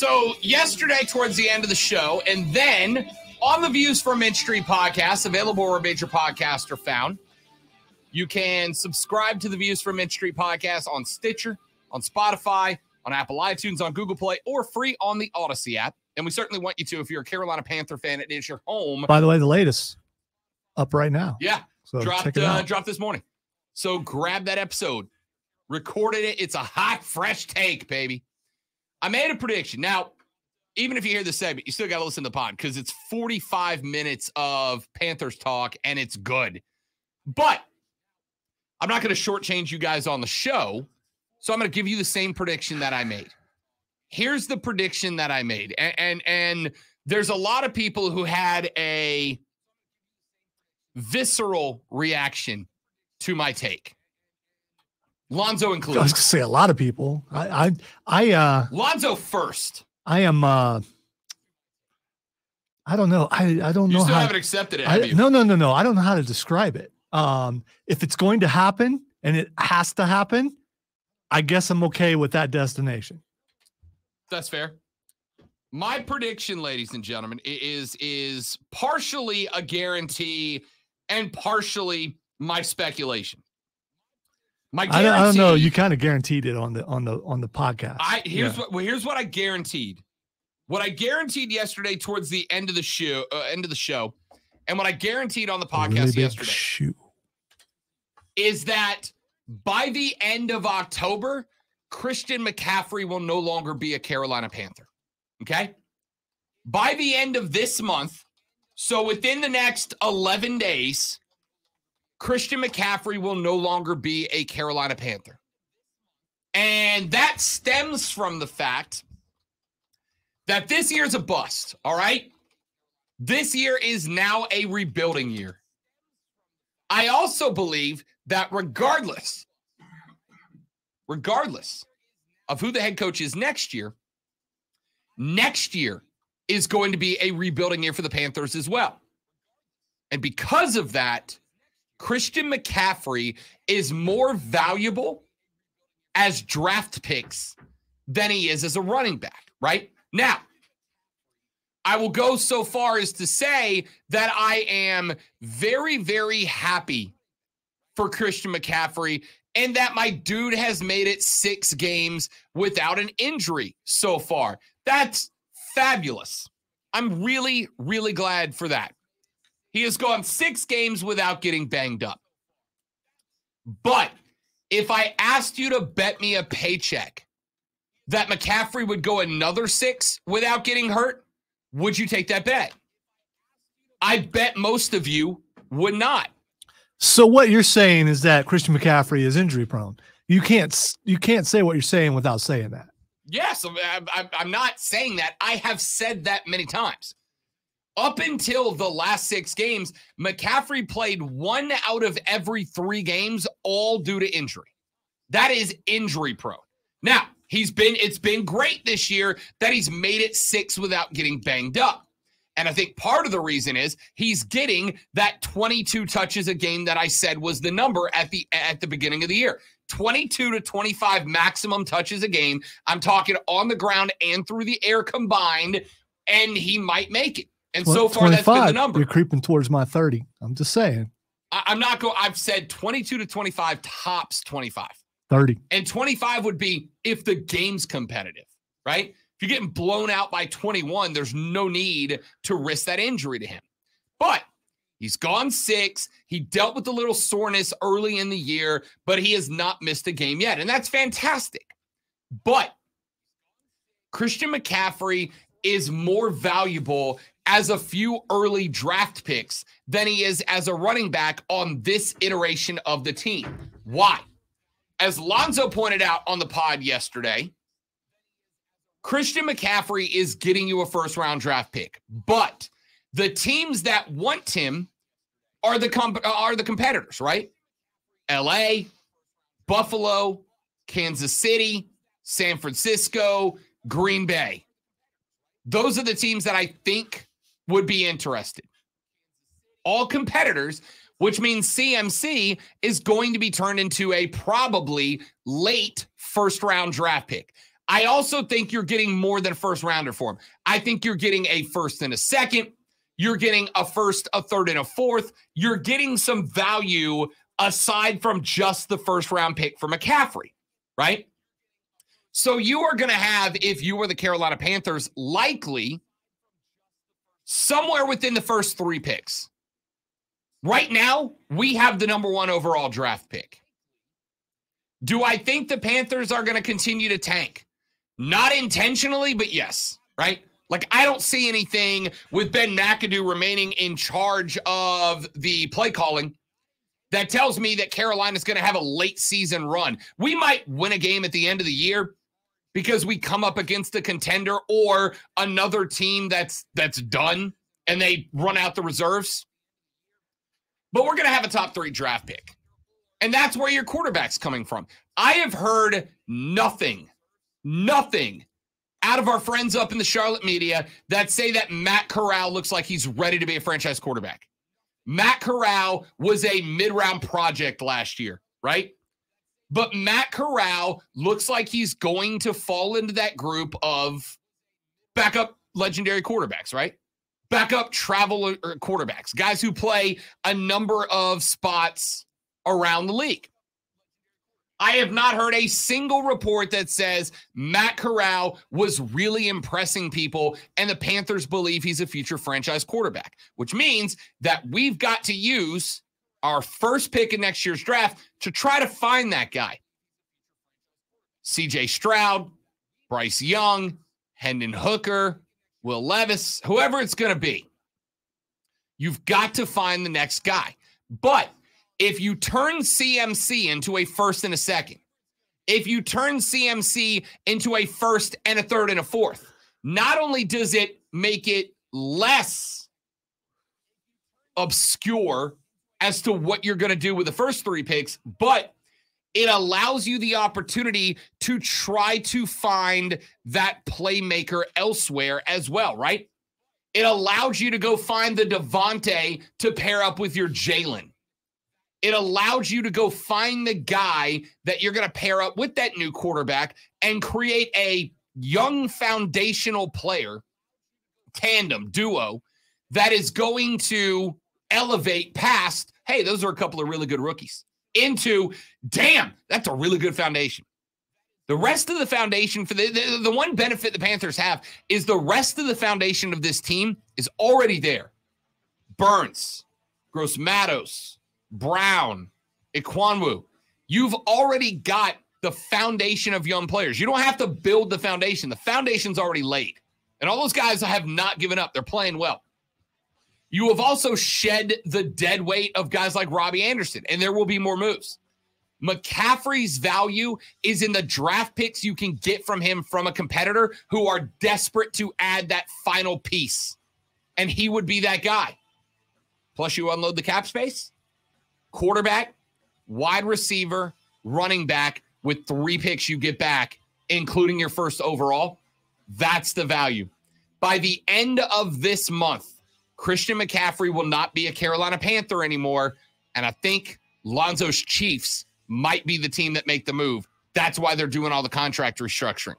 So yesterday towards the end of the show, and then on the Views from Mint Street podcast, available where major podcasts are found, you can subscribe to the Views from Mint Street podcast on Stitcher, on Spotify, on Apple iTunes, on Google Play, or free on the Odyssey app. And we certainly want you to, if you're a Carolina Panther fan, it is your home. By the way, the latest up right now. Yeah, so dropped this morning. So grab that episode. Recorded it. It's a hot, fresh take, baby. I made a prediction. Now, even if you hear this segment, you still got to listen to the pod because it's 45 minutes of Panthers talk, and it's good. But I'm not going to shortchange you guys on the show, so I'm going to give you the same prediction that I made. Here's the prediction that I made. And there's a lot of people who had a visceral reaction to my take. Lonzo included. I was going to say a lot of people. Lonzo first. I am, I don't know. I don't know. You still haven't accepted it, have you? No. I don't know how to describe it. If it's going to happen and it has to happen, I guess I'm okay with that destination. That's fair. My prediction, ladies and gentlemen, is partially a guarantee and partially my speculation. I don't know. You kind of guaranteed it on the podcast. Here's what I guaranteed. What I guaranteed yesterday towards the end of the show, and what I guaranteed on the podcast yesterday is that by the end of October, Christian McCaffrey will no longer be a Carolina Panther. Okay? By the end of this month, so within the next 11 days, Christian McCaffrey will no longer be a Carolina Panther. And that stems from the fact that this year's a bust, all right? This year is now a rebuilding year. I also believe that regardless of who the head coach is next year is going to be a rebuilding year for the Panthers as well. And because of that, Christian McCaffrey is more valuable as draft picks than he is as a running back, right? Now, I will go so far as to say that I am very, very happy for Christian McCaffrey and that my dude has made it 6 games without an injury so far. That's fabulous. I'm really, really glad for that. He has gone 6 games without getting banged up. But if I asked you to bet me a paycheck that McCaffrey would go another 6 without getting hurt, would you take that bet? I bet most of you would not. So what you're saying is that Christian McCaffrey is injury prone. You can't say what you're saying without saying that. Yes, I'm not saying that. I have said that many times. Up until the last 6 games, McCaffrey played 1 out of every 3 games, all due to injury. That is injury prone. Now, it's been great this year that he's made it 6 without getting banged up. And I think part of the reason is he's getting that 22 touches a game that I said was the number at the beginning of the year. 22 to 25 maximum touches a game. I'm talking on the ground and through the air combined, and he might make it. And so far, that's been the number. You're creeping towards my 30. I'm just saying. I'm not going. I've said 22 to 25, tops 25. 30. And 25 would be if the game's competitive, right? If you're getting blown out by 21, there's no need to risk that injury to him. But he's gone 6. He dealt with a little soreness early in the year, but he has not missed a game yet. And that's fantastic. But Christian McCaffrey is more valuable as a few early draft picks than he is as a running back on this iteration of the team. Why? As Lonzo pointed out on the pod yesterday, Christian McCaffrey is getting you a first-round draft pick, but the teams that want him are the competitors, right? LA, Buffalo, Kansas City, San Francisco, Green Bay. Those are the teams that I think would be interested. All competitors, which means CMC is going to be turned into a probably late first-round draft pick. I also think you're getting more than a first rounder for him. I think you're getting a first and a second. You're getting a first, a third, and a fourth. You're getting some value aside from just the first round pick for McCaffrey, right? So you are going to have, if you were the Carolina Panthers, likely somewhere within the first 3 picks. Right now, we have the number 1 overall draft pick. Do I think the Panthers are going to continue to tank? Not intentionally, but yes, right? Like, I don't see anything with Ben McAdoo remaining in charge of the play calling that tells me that Carolina's going to have a late season run. We might win a game at the end of the year because we come up against a contender or another team that's done and they run out the reserves. But we're going to have a top 3 draft pick. And that's where your quarterback's coming from. I have heard nothing out of our friends up in the Charlotte media that say that Matt Corral looks like he's ready to be a franchise quarterback. Matt Corral was a mid-round project last year, right? But Matt Corral looks like he's going to fall into that group of backup legendary quarterbacks, right? Backup travel quarterbacks, guys who play a number of spots around the league. I have not heard a single report that says Matt Corral was really impressing people and the Panthers believe he's a future franchise quarterback, which means that we've got to use our first pick in next year's draft to try to find that guy. CJ Stroud, Bryce Young, Hendon Hooker, Will Levis, whoever it's going to be. You've got to find the next guy. But if you turn CMC into a first and a second, if you turn CMC into a first and a third and a fourth, not only does it make it less obscure as to what you're going to do with the first 3 picks, but it allows you the opportunity to try to find that playmaker elsewhere as well, right? It allows you to go find the Devontae to pair up with your Jalen. It allows you to go find the guy that you're going to pair up with that new quarterback and create a young foundational player, tandem, duo, that is going to elevate past, hey, those are a couple of really good rookies, into, damn, that's a really good foundation. The rest of the foundation for the one benefit the Panthers have is the rest of the foundation of this team is already there. Burns, Gross-Matos, Brown, Ikwanwu. You've already got the foundation of young players. You don't have to build the foundation. The foundation's already laid. And all those guys have not given up. They're playing well. You have also shed the dead weight of guys like Robbie Anderson, and there will be more moves. McCaffrey's value is in the draft picks you can get from him from a competitor who are desperate to add that final piece. And he would be that guy. Plus, you unload the cap space. Quarterback, wide receiver, running back with 3 picks you get back, including your first overall. That's the value. By the end of this month, Christian McCaffrey will not be a Carolina Panther anymore. And I think Lonzo's Chiefs might be the team that make the move. That's why they're doing all the contract restructuring.